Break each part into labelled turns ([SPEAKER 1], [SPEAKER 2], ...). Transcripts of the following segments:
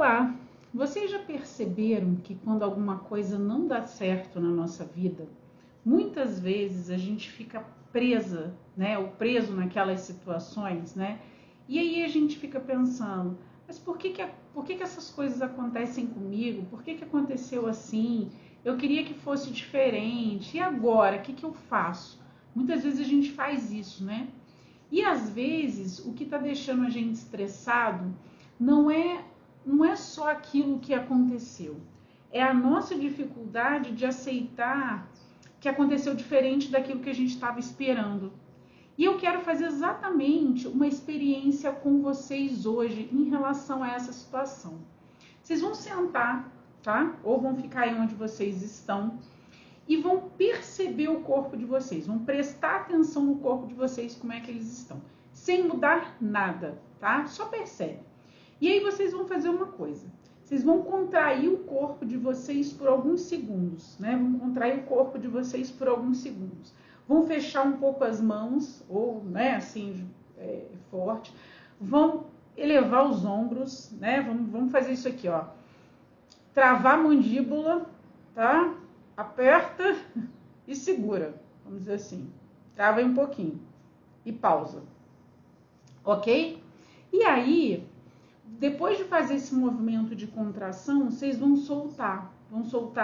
[SPEAKER 1] Olá! Vocês já perceberam que quando alguma coisa não dá certo na nossa vida, muitas vezes a gente fica presa, né, ou preso naquelas situações, né? E aí a gente fica pensando, mas por que essas coisas acontecem comigo? Por que aconteceu assim? Eu queria que fosse diferente. E agora, o que eu faço? Muitas vezes a gente faz isso, né? E às vezes o que está deixando a gente estressado não é só aquilo que aconteceu, é a nossa dificuldade de aceitar que aconteceu diferente daquilo que a gente estava esperando. E eu quero fazer exatamente uma experiência com vocês hoje em relação a essa situação. Vocês vão sentar, tá? Ou vão ficar aí onde vocês estão e vão perceber o corpo de vocês, vão prestar atenção no corpo de vocês, como é que eles estão, sem mudar nada, tá? Só percebe. E aí vocês vão fazer uma coisa, vocês vão contrair o corpo de vocês por alguns segundos, né? Vão contrair o corpo de vocês por alguns segundos. Vão fechar um pouco as mãos, ou, né, assim, forte. Vão elevar os ombros, né? Vamos fazer isso aqui, ó. Travar a mandíbula, tá? Aperta e segura, vamos dizer assim. Trava aí um pouquinho e pausa, ok? E aí, depois de fazer esse movimento de contração, vocês vão soltar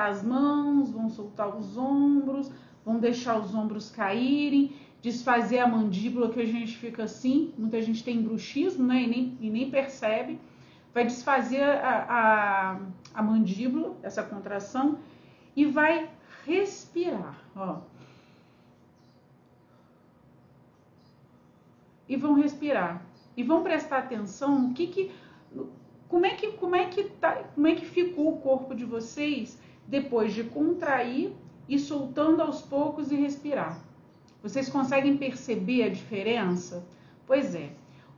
[SPEAKER 1] as mãos, vão soltar os ombros, vão deixar os ombros caírem, desfazer a mandíbula, que a gente fica assim, muita gente tem bruxismo, né, e nem percebe, vai desfazer a mandíbula, essa contração, e vai respirar, ó. E vão respirar, e vão prestar atenção como é que ficou o corpo de vocês depois de contrair e soltando aos poucos e respirar. Vocês conseguem perceber a diferença? Pois é,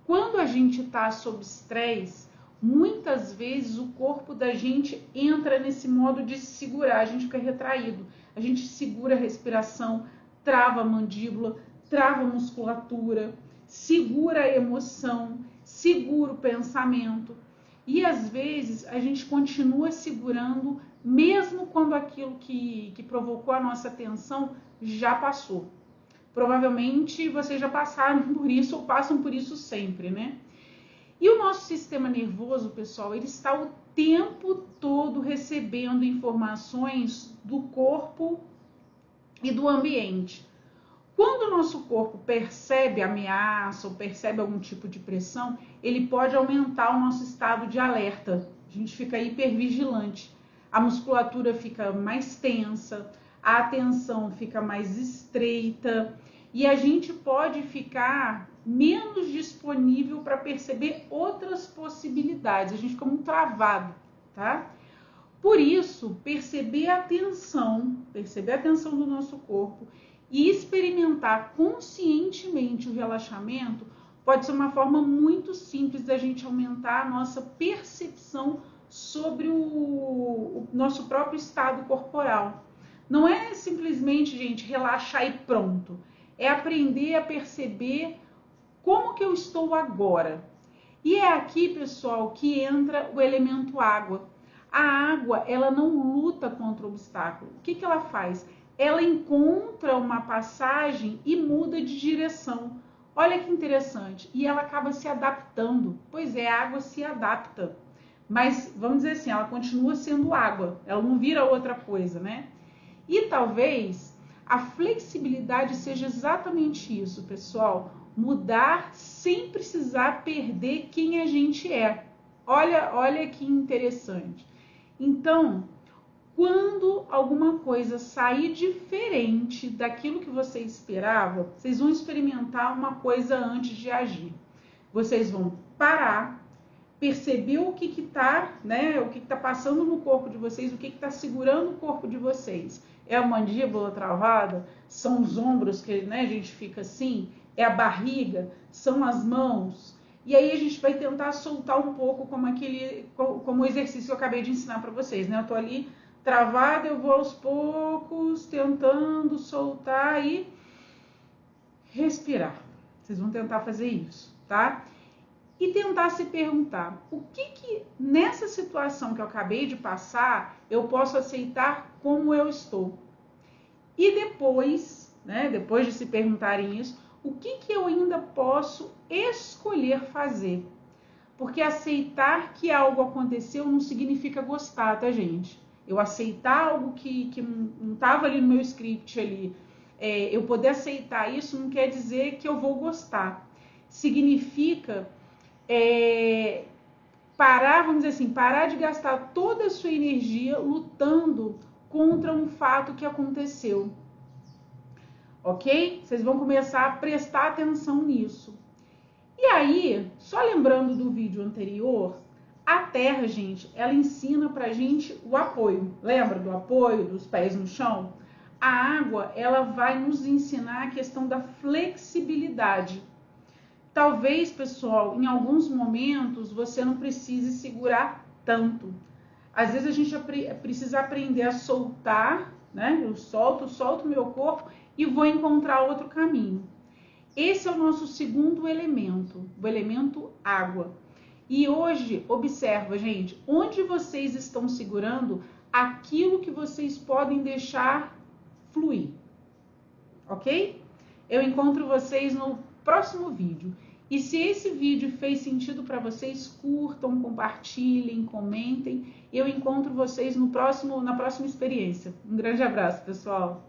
[SPEAKER 1] quando a gente está sob estresse, muitas vezes o corpo da gente entra nesse modo de se segurar, a gente fica retraído, a gente segura a respiração, trava a mandíbula, trava a musculatura, segura a emoção, segura o pensamento. E às vezes a gente continua segurando, mesmo quando aquilo que provocou a nossa tensão já passou. Provavelmente vocês já passaram por isso ou passam por isso sempre, né? E o nosso sistema nervoso, pessoal, ele está o tempo todo recebendo informações do corpo e do ambiente. Quando o nosso corpo percebe ameaça ou percebe algum tipo de pressão, ele pode aumentar o nosso estado de alerta. A gente fica hipervigilante. A musculatura fica mais tensa, a atenção fica mais estreita e a gente pode ficar menos disponível para perceber outras possibilidades. A gente fica muito travado, tá? Por isso, perceber a tensão do nosso corpo e experimentar conscientemente o relaxamento pode ser uma forma muito simples da gente aumentar a nossa percepção sobre o nosso próprio estado corporal. Não é simplesmente, gente, relaxar e pronto. É aprender a perceber como que eu estou agora. E é aqui, pessoal, que entra o elemento água. A água, ela não luta contra o obstáculo. O que ela faz? Ela encontra uma passagem e muda de direção. Olha que interessante. E ela acaba se adaptando. Pois é, a água se adapta. Mas, vamos dizer assim, ela continua sendo água. Ela não vira outra coisa, né? E talvez a flexibilidade seja exatamente isso, pessoal. Mudar sem precisar perder quem a gente é. Olha que interessante. Então, quando alguma coisa sair diferente daquilo que você esperava, vocês vão experimentar uma coisa antes de agir. Vocês vão parar, perceber o que está, né, o que está passando no corpo de vocês, o que está segurando o corpo de vocês. É a mandíbula travada? São os ombros que, né, a gente fica assim? É a barriga? São as mãos? E aí a gente vai tentar soltar um pouco como o exercício que eu acabei de ensinar para vocês, né? Eu tô ali travada, eu vou aos poucos tentando soltar e respirar. Vocês vão tentar fazer isso, tá? e tentar se perguntar o que nessa situação que eu acabei de passar eu posso aceitar como eu estou. E depois, né, depois de se perguntarem isso, o que eu ainda posso escolher fazer? Porque aceitar que algo aconteceu não significa gostar, tá, gente? Eu aceitar algo que não estava ali no meu script ali, eu poder aceitar isso não quer dizer que eu vou gostar. Significa parar, vamos dizer assim, parar de gastar toda a sua energia lutando contra um fato que aconteceu. Ok? Vocês vão começar a prestar atenção nisso. E aí, só lembrando do vídeo anterior, a Terra, gente, ela ensina pra gente o apoio. Lembra do apoio, dos pés no chão? A água, ela vai nos ensinar a questão da flexibilidade. Talvez, pessoal, em alguns momentos você não precise segurar tanto. Às vezes a gente precisa aprender a soltar, né? Eu solto meu corpo e vou encontrar outro caminho. Esse é o nosso segundo elemento, o elemento água. E hoje, observa, gente, onde vocês estão segurando aquilo que vocês podem deixar fluir, ok? Eu encontro vocês no próximo vídeo. E se esse vídeo fez sentido para vocês, curtam, compartilhem, comentem. Eu encontro vocês na próxima experiência. Um grande abraço, pessoal!